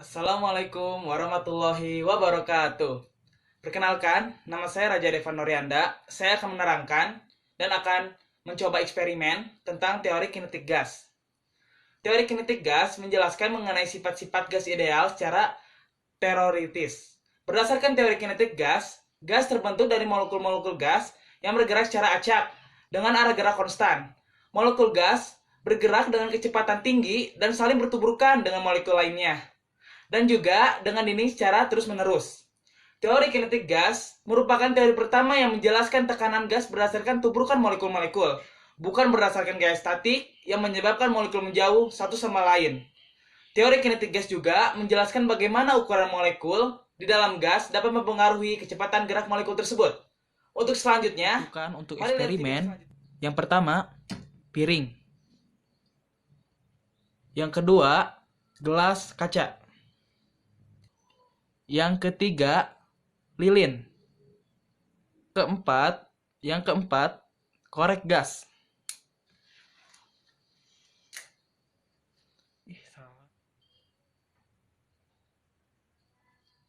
Assalamualaikum warahmatullahi wabarakatuh. Perkenalkan, nama saya Raja Devan Norianda. Saya akan menerangkan dan akan mencoba eksperimen tentang teori kinetik gas. Teori kinetik gas menjelaskan mengenai sifat-sifat gas ideal secara teoritis. Berdasarkan teori kinetik gas, gas terbentuk dari molekul-molekul gas yang bergerak secara acak dengan arah gerak konstan. Molekul gas bergerak dengan kecepatan tinggi dan saling bertuburkan dengan molekul lainnya, dan juga dengan dinding secara terus-menerus. Teori kinetik gas merupakan teori pertama yang menjelaskan tekanan gas berdasarkan tuburan molekul-molekul, bukan berdasarkan gaya statik yang menyebabkan molekul menjauh satu sama lain. Teori kinetik gas juga menjelaskan bagaimana ukuran molekul di dalam gas dapat mempengaruhi kecepatan gerak molekul tersebut. Untuk selanjutnya, Bukan untuk mari lihat video eksperimen. selanjutnya. Yang pertama, piring. Yang kedua, gelas kaca. Yang ketiga, lilin. Yang keempat, korek gas.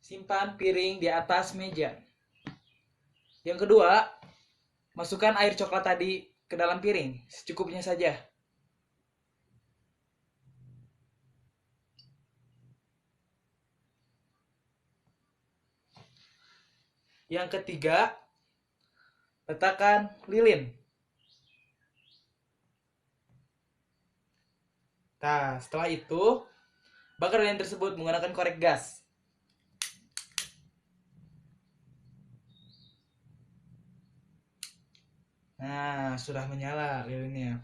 Simpan piring di atas meja. Yang kedua, masukkan air coklat tadi ke dalam piring, secukupnya saja. Yang ketiga, letakkan lilin. Nah, setelah itu, bakar lilin tersebut menggunakan korek gas. Nah, sudah menyala lilinnya.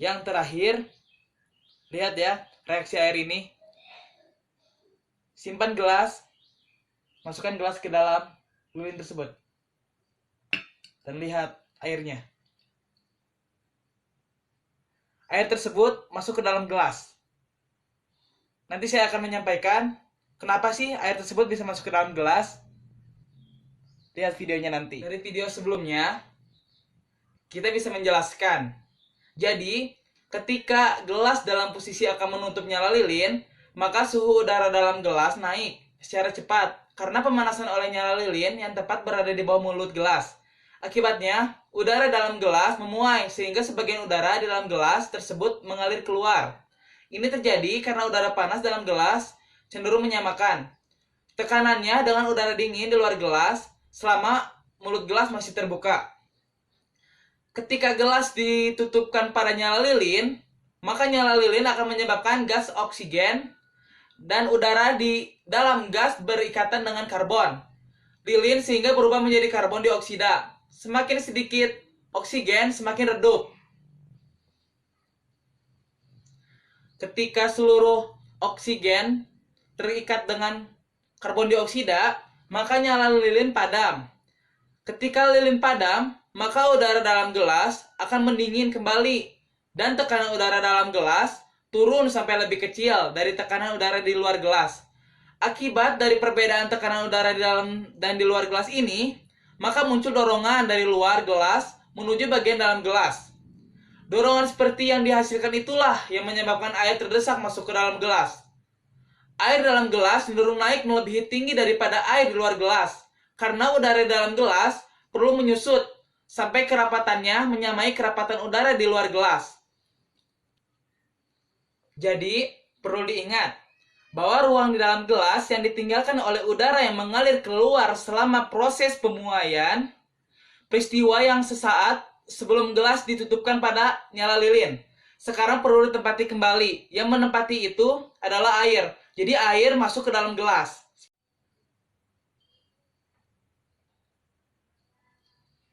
Yang terakhir, lihat ya reaksi air ini. Simpan gelas, masukkan gelas ke dalam lilin tersebut, dan lihat airnya. Air tersebut masuk ke dalam gelas. Nanti saya akan menyampaikan kenapa sih air tersebut bisa masuk ke dalam gelas. Lihat videonya nanti. Dari video sebelumnya, kita bisa menjelaskan. Jadi, ketika gelas dalam posisi akan menutup nyala lilin, maka suhu udara dalam gelas naik secara cepat karena pemanasan oleh nyala lilin yang tepat berada di bawah mulut gelas. Akibatnya, udara dalam gelas memuai sehingga sebagian udara di dalam gelas tersebut mengalir keluar. Ini terjadi karena udara panas dalam gelas cenderung menyamakan tekanannya dengan udara dingin di luar gelas selama mulut gelas masih terbuka. Ketika gelas ditutupkan pada nyala lilin, maka nyala lilin akan menyebabkan gas oksigen dan udara di dalam gas berikatan dengan karbon. Lilin sehingga berubah menjadi karbon dioksida. Semakin sedikit oksigen, semakin redup. Ketika seluruh oksigen terikat dengan karbon dioksida, maka nyala lilin padam. Ketika lilin padam, maka udara dalam gelas akan mendingin kembali dan tekanan udara dalam gelas turun sampai lebih kecil dari tekanan udara di luar gelas. Akibat dari perbedaan tekanan udara di dalam dan di luar gelas ini, maka muncul dorongan dari luar gelas menuju bagian dalam gelas. Dorongan seperti yang dihasilkan itulah yang menyebabkan air terdesak masuk ke dalam gelas. Air dalam gelas cenderung naik melebihi tinggi daripada air di luar gelas, karena udara di dalam gelas perlu menyusut sampai kerapatannya menyamai kerapatan udara di luar gelas. Jadi, perlu diingat bahwa ruang di dalam gelas yang ditinggalkan oleh udara yang mengalir keluar selama proses pemuaian, peristiwa yang sesaat sebelum gelas ditutupkan pada nyala lilin, sekarang perlu ditempati kembali. Yang menempati itu adalah air. Jadi air masuk ke dalam gelas.